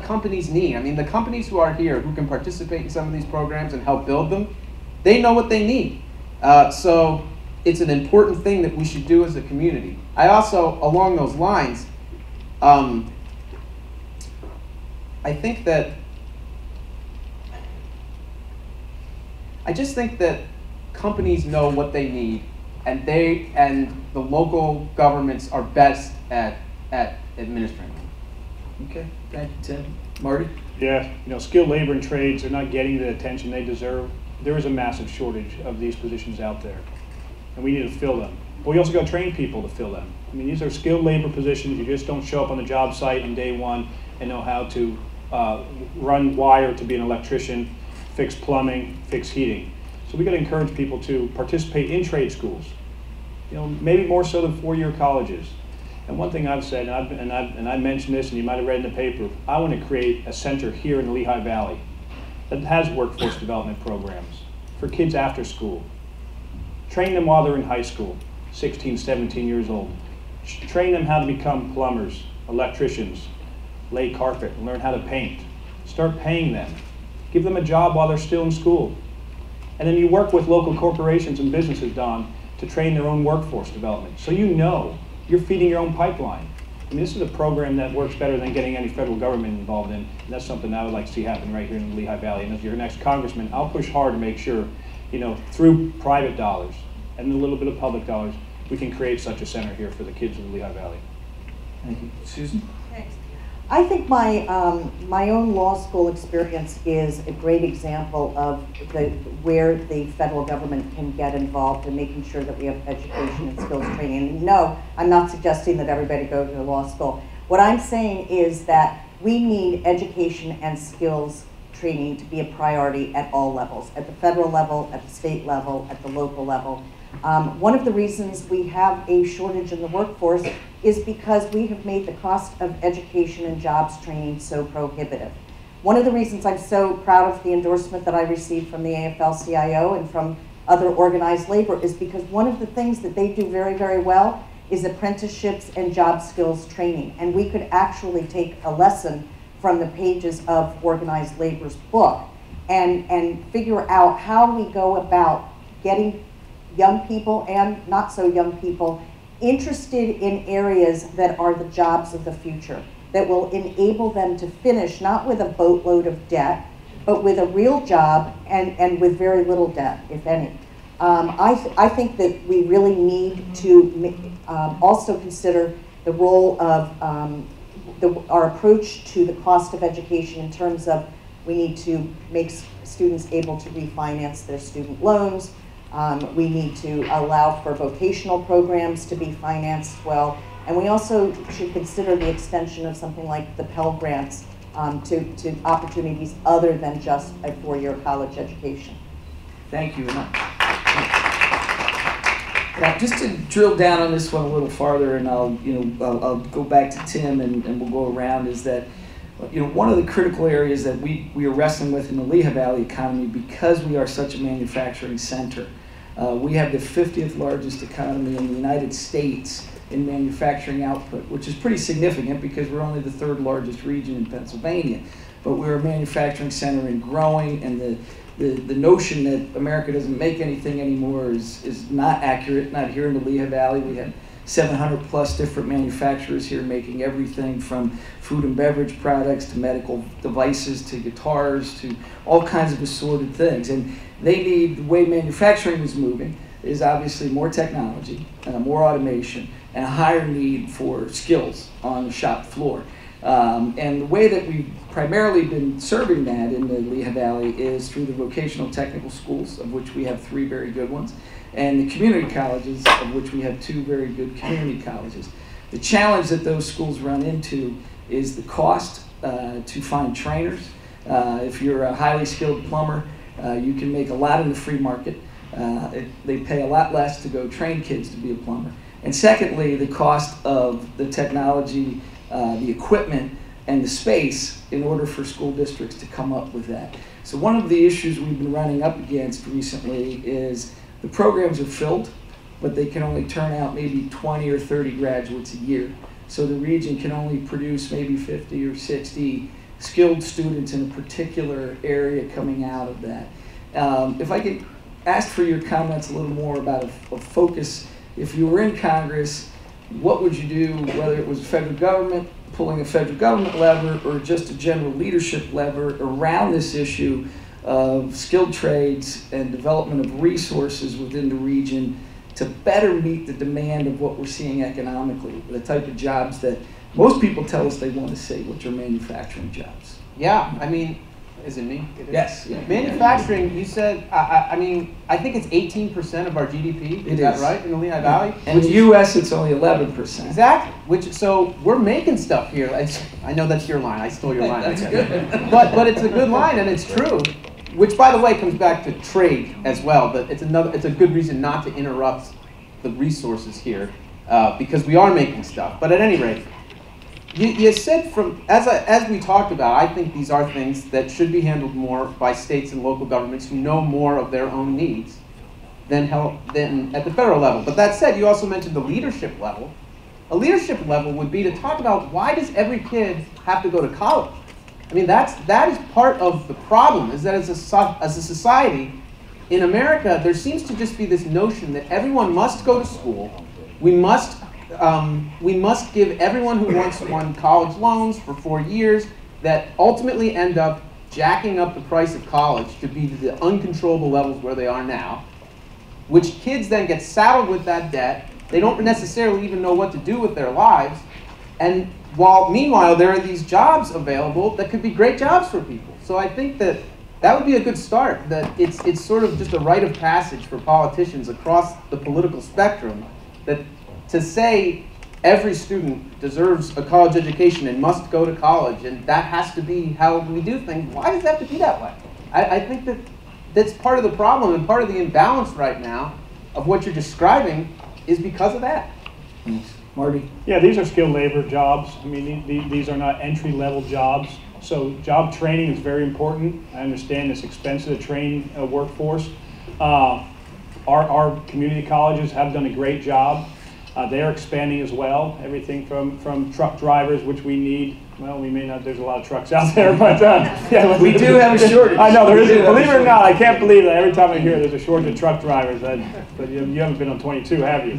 companies need. I mean, the companies who are here, who can participate in some of these programs and help build them, they know what they need. So it's an important thing that we should do as a community. I also, along those lines, I just think that companies know what they need, and the local governments are best at administering them. Okay, thank you, Tim. Marty? Yeah, skilled labor and trades are not getting the attention they deserve. There is a massive shortage of these positions out there, and we need to fill them. But we also got to train people to fill them. I mean, these are skilled labor positions. You just don't show up on the job site on day one and know how to run wire to be an electrician, fix plumbing, fix heating. So we got to encourage people to participate in trade schools, maybe more so than four-year colleges. And one thing I've said, and I mentioned this, and you might have read in the paper, I want to create a center here in the Lehigh Valley that has workforce development programs for kids after school. Train them while they're in high school, 16, 17 years old. Train them how to become plumbers, electricians, lay carpet, learn how to paint. Start paying them. Give them a job while they're still in school. And then you work with local corporations and businesses, Don, to train their own workforce development. So you know you're feeding your own pipeline. I mean, this is a program that works better than getting any federal government involved in. And that's something I would like to see happen right here in the Lehigh Valley. And as your next congressman, I'll push hard to make sure, through private dollars and a little bit of public dollars, we can create such a center here for the kids of the Lehigh Valley. Thank you. Susan? Thanks. I think my own law school experience is a great example of where the federal government can get involved in making sure that we have education and skills training. And no, I'm not suggesting that everybody go to law school. What I'm saying is that we need education and skills training to be a priority at all levels, at the federal level, at the state level, at the local level. One of the reasons we have a shortage in the workforce is because we have made the cost of education and jobs training so prohibitive. One of the reasons I'm so proud of the endorsement that I received from the AFL-CIO and from other organized labor is because one of the things that they do very, very well is apprenticeships and job skills training. And we could actually take a lesson from the pages of organized labor's book and figure out how we go about getting young people and not so young people interested in areas that are the jobs of the future, that will enable them to finish not with a boatload of debt, but with a real job and with very little debt, if any. I think that we really need to also consider the role of our approach to the cost of education in terms of we need to make students able to refinance their student loans. We need to allow for vocational programs to be financed well. And we also should consider the extension of something like the Pell Grants to opportunities other than just a four-year college education. Thank you. Now, just to drill down on this one a little farther, and I'll go back to Tim and we'll go around, is that one of the critical areas that we are wrestling with in the Lehigh Valley economy, because we are such a manufacturing center. We have the 50th largest economy in the United States in manufacturing output, which is pretty significant because we're only the third largest region in Pennsylvania. But we're a manufacturing center and growing, and the notion that America doesn't make anything anymore is not accurate, not here in the Lehigh Valley. We have 700 plus different manufacturers here making everything from food and beverage products to medical devices to guitars to all kinds of assorted things. And they need, the way manufacturing is moving is obviously more technology, more automation, and a higher need for skills on the shop floor. And the way that we've primarily been serving that in the Lehigh Valley is through the vocational technical schools, of which we have 3 very good ones, and the community colleges, of which we have 2 very good community colleges. The challenge that those schools run into is the cost to find trainers. If you're a highly skilled plumber, you can make a lot in the free market. They pay a lot less to go train kids to be a plumber. And secondly, the cost of the technology, the equipment, and the space in order for school districts to come up with that. So one of the issues we've been running up against recently is the programs are filled, but they can only turn out maybe 20 or 30 graduates a year. So the region can only produce maybe 50 or 60 skilled students in a particular area coming out of that. If I could ask for your comments a little more about a focus. If you were in Congress, what would you do, whether it was federal government, pulling a federal government lever, or just a general leadership lever around this issue of skilled trades and development of resources within the region to better meet the demand of what we're seeing economically, the type of jobs that most people tell us they want to see, which are manufacturing jobs? Yeah, I mean, is it me? It is. Yes. Yeah. Manufacturing, you said, I mean, I think it's 18% of our GDP. Is that right, in the Lehigh Valley? And in the U.S., it's only 11%. Exactly. So we're making stuff here. I know that's your line. I stole your line. That's good. But it's a good line, and it's true. Which, by the way, comes back to trade as well. But it's a good reason not to interrupt the resources here, because we are making stuff. But at any rate, you said as we talked about, I think these are things that should be handled more by states and local governments who know more of their own needs than at the federal level. But that said, you also mentioned the leadership level. a leadership level would be to talk about, why does every kid have to go to college? I mean, that is part of the problem, is that as a society, in America, there seems to just be this notion that everyone must go to school. We must give everyone who wants one college loans for 4 years that ultimately end up jacking up the price of college to be to the uncontrollable levels where they are now, which kids then get saddled with that debt. They don't necessarily even know what to do with their lives. And meanwhile, there are these jobs available that could be great jobs for people. So I think that would be a good start, that it's sort of just a rite of passage for politicians across the political spectrum, that to say every student deserves a college education and must go to college, and that has to be how we do things. Why does it have to be that way? I think that's part of the problem, and part of the imbalance right now of what you're describing is because of that. Marty? Yeah, these are skilled labor jobs. I mean, these are not entry-level jobs. So job training is very important. I understand it's expensive to train a workforce. Our community colleges have done a great job. They're expanding as well. Everything from truck drivers, which we need. Well, we may not. There's a lot of trucks out there, but yeah, we do have a shortage. I know there is. Believe it or not, I can't believe that every time I hear there's a shortage of truck drivers. But you haven't been on 22, have you?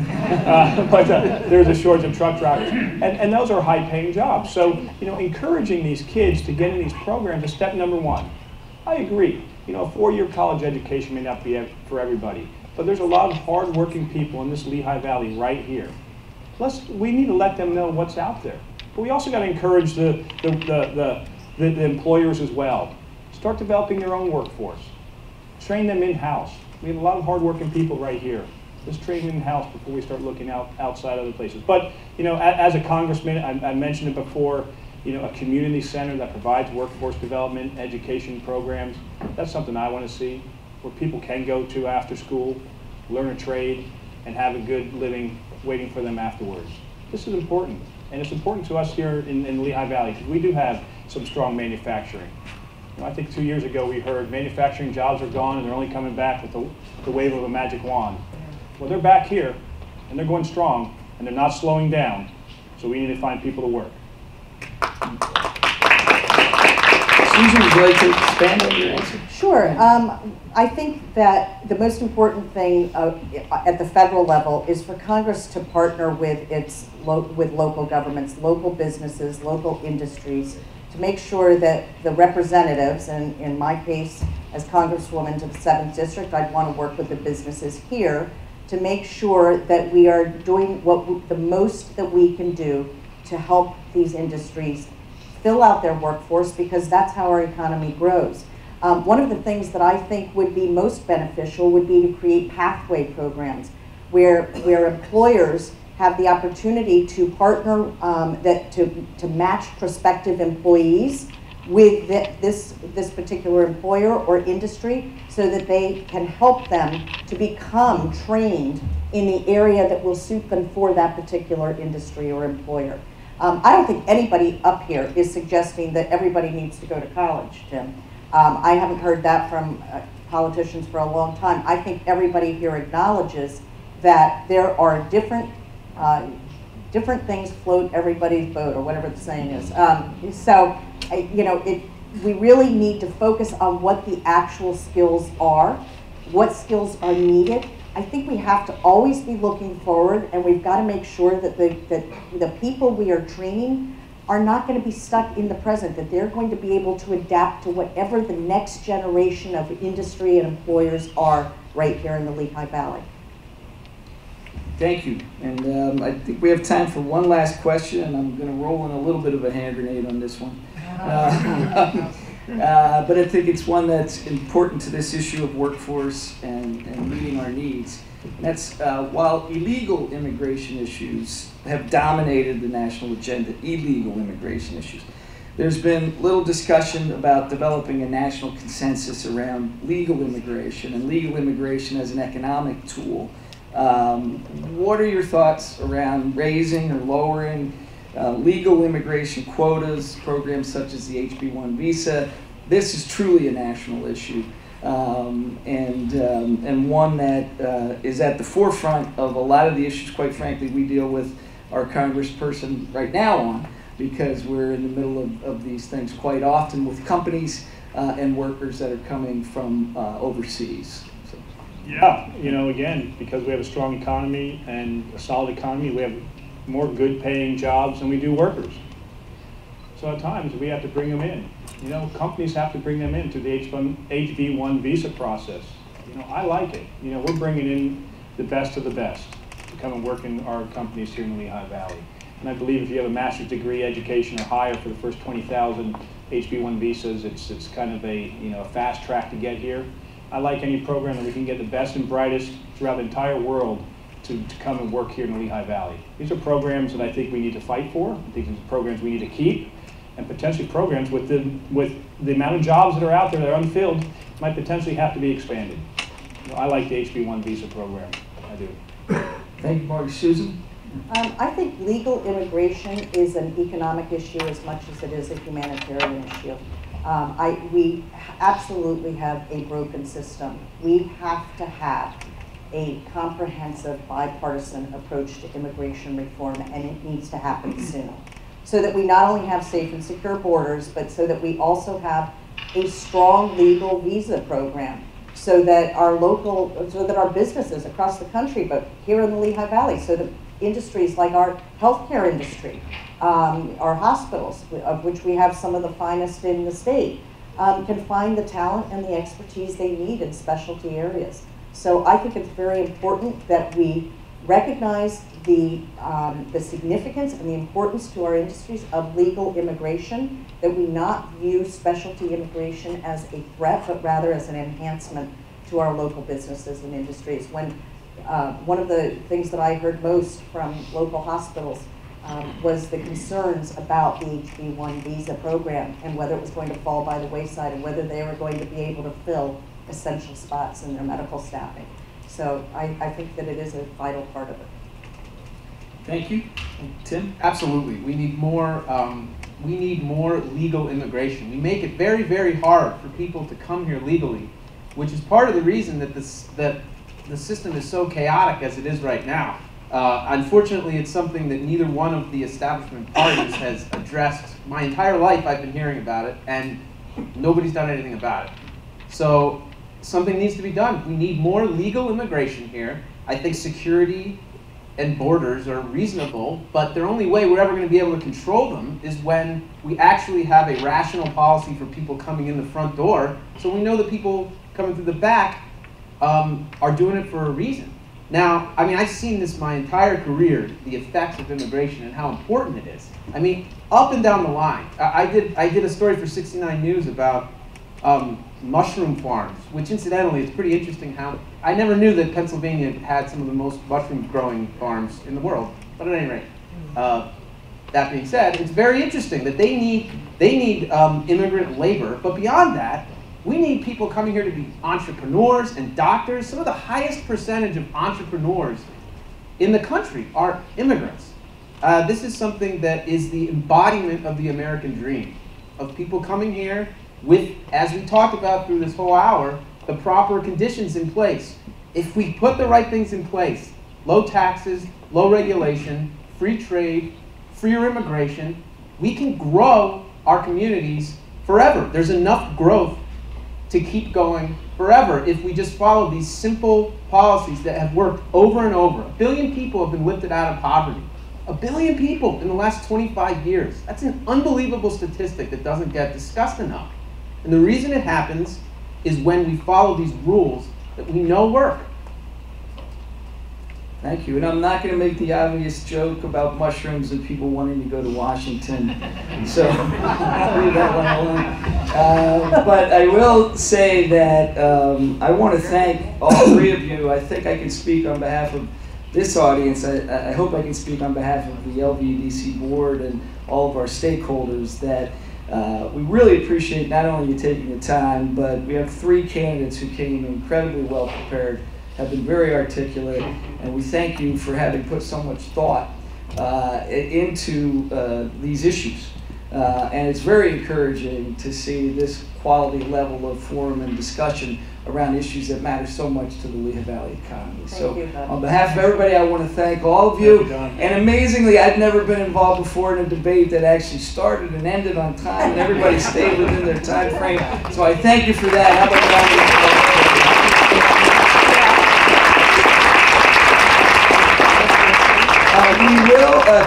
But there's a shortage of truck drivers, and those are high-paying jobs. So encouraging these kids to get in these programs is step number one. I agree. A 4-year college education may not be for everybody, but there's a lot of hard-working people in this Lehigh Valley right here. We need to let them know what's out there. But we also got to encourage the employers as well. Start developing their own workforce. Train them in-house. We have a lot of hard-working people right here. Let's train them in-house before we start looking outside other places. But as a congressman, I mentioned it before. A community center that provides workforce development, education programs. That's something I want to see, where people can go to after school, learn a trade, and have a good living waiting for them afterwards. This is important. And it's important to us here in the Lehigh Valley, because we do have some strong manufacturing. I think 2 years ago we heard manufacturing jobs are gone and they're only coming back with the wave of a magic wand. Well, they're back here, and they're going strong, and they're not slowing down. So we need to find people to work. Susan, would you like to expand on your answer? Sure. I think that the most important thing at the federal level is for Congress to partner with with local governments, local businesses, local industries, to make sure that the representatives, and in my case, as Congresswoman to the 7th District, I'd want to work with the businesses here to make sure that we are doing the most that we can do to help these industries fill out their workforce, because that's how our economy grows. One of the things that I think would be most beneficial would be to create pathway programs where employers have the opportunity to partner, to match prospective employees with this particular employer or industry, so that they can help them to become trained in the area that will suit them for that particular industry or employer. I don't think anybody up here is suggesting that everybody needs to go to college, Tim. I haven't heard that from politicians for a long time. I think everybody here acknowledges that there are different things float everybody's boat, or whatever the saying is. We really need to focus on what the actual skills are, what skills are needed. I think we have to always be looking forward, and we've got to make sure that the people we are training are not going to be stuck in the present, that they're going to be able to adapt to whatever the next generation of industry and employers are right here in the Lehigh Valley. Thank you. And I think we have time for one last question, and I'm going to roll in a little bit of a hand grenade on this one. But I think it's one that's important to this issue of workforce and meeting our needs. And that's while illegal immigration issues have dominated the national agenda, illegal immigration issues, there's been little discussion about developing a national consensus around legal immigration and legal immigration as an economic tool. What are your thoughts around raising or lowering legal immigration quotas, programs such as the HB1 visa? This is truly a national issue, and one that is at the forefront of a lot of the issues, quite frankly, we deal with our congressperson right now on, because we're in the middle of these things quite often with companies and workers that are coming from overseas. So. Yeah, you know, again, because we have a strong economy and a solid economy, we have more good paying jobs than we do workers. So at times we have to bring them in. You know, companies have to bring them in to the HB1 visa process. You know, I like it. You know, we're bringing in the best of the best to come and work in our companies here in the Lehigh Valley. And I believe if you have a master's degree education or higher for the first 20,000 HB1 visas, it's kind of a, you know, a fast track to get here. I like any program that we can get the best and brightest throughout the entire world to come and work here in the Lehigh Valley. These are programs that I think we need to fight for. I think these are programs we need to keep, and potentially programs with the amount of jobs that are out there that are unfilled might potentially have to be expanded. You know, I like the HB1 visa program. I do. Thank you, Marty. Susan? I think legal immigration is an economic issue as much as it is a humanitarian issue. We absolutely have a broken system. We have to have a comprehensive bipartisan approach to immigration reform, and it needs to happen soon. So that we not only have safe and secure borders, but so that we also have a strong legal visa program, so that our businesses across the country, but here in the Lehigh Valley, so that industries like our healthcare industry, our hospitals, of which we have some of the finest in the state, can find the talent and the expertise they need in specialty areas. So I think it's very important that we recognize the significance and the importance to our industries of legal immigration, that we not view specialty immigration as a threat, but rather as an enhancement to our local businesses and industries. When one of the things that I heard most from local hospitals was the concerns about the HB1 visa program and whether it was going to fall by the wayside and whether they were going to be able to fill essential spots in their medical staffing. So I think that it is a vital part of it. Thank you. Tim? Absolutely. We need more legal immigration. We make it very, very hard for people to come here legally, which is part of the reason that the system is so chaotic as it is right now. Unfortunately, it's something that neither one of the establishment parties has addressed. My entire life I've been hearing about it, and nobody's done anything about it. So something needs to be done. We need more legal immigration here. I think security and borders are reasonable, but the only way we're ever going to be able to control them is when we actually have a rational policy for people coming in the front door, so we know the people coming through the back are doing it for a reason. Now, I mean, I've seen this my entire career, the effects of immigration and how important it is. I mean, up and down the line. I did a story for 69 News about mushroom farms, which incidentally is pretty interesting how, I never knew that Pennsylvania had some of the most mushroom growing farms in the world. But at any rate, that being said, it's very interesting that they need immigrant labor, but beyond that, we need people coming here to be entrepreneurs and doctors. Some of the highest percentage of entrepreneurs in the country are immigrants. This is something that is the embodiment of the American dream, of people coming here with, as we talked about through this whole hour, the proper conditions in place. If we put the right things in place, low taxes, low regulation, free trade, freer immigration, we can grow our communities forever. There's enough growth to keep going forever if we just follow these simple policies that have worked over and over. 1 billion people have been lifted out of poverty. 1 billion people in the last 25 years. That's an unbelievable statistic that doesn't get discussed enough. And the reason it happens is when we follow these rules that we know work. Thank you. And I'm not going to make the obvious joke about mushrooms and people wanting to go to Washington. So I'll leave that one alone. But I will say that I want to thank all three of you. I think I can speak on behalf of this audience. I hope I can speak on behalf of the LVDC board and all of our stakeholders that we really appreciate not only you taking the time, but we have 3 candidates who came incredibly well prepared, have been very articulate, and we thank you for having put so much thought into these issues. And it's very encouraging to see this quality level of forum and discussion around issues that matter so much to the Lehigh Valley economy. So on behalf of everybody, I want to thank all of you. And amazingly, I'd never been involved before in a debate that actually started and ended on time, and everybody stayed within their time frame. So I thank you for that. How about a round of applause?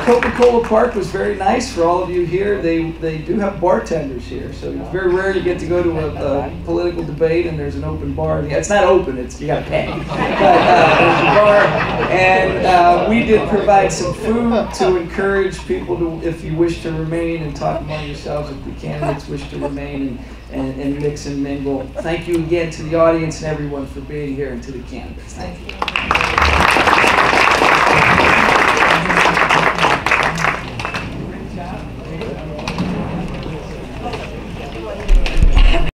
Coca-Cola Park was very nice for all of you here. They do have bartenders here, so it's very rare you get to go to a political debate and there's an open bar. Yeah, it's not open; you got to pay. But there's a bar, and we did provide some food to encourage people to, if you wish to remain and talk among yourselves, if the candidates wish to remain and mix and mingle. Thank you again to the audience and everyone for being here, and to the candidates. Thank you.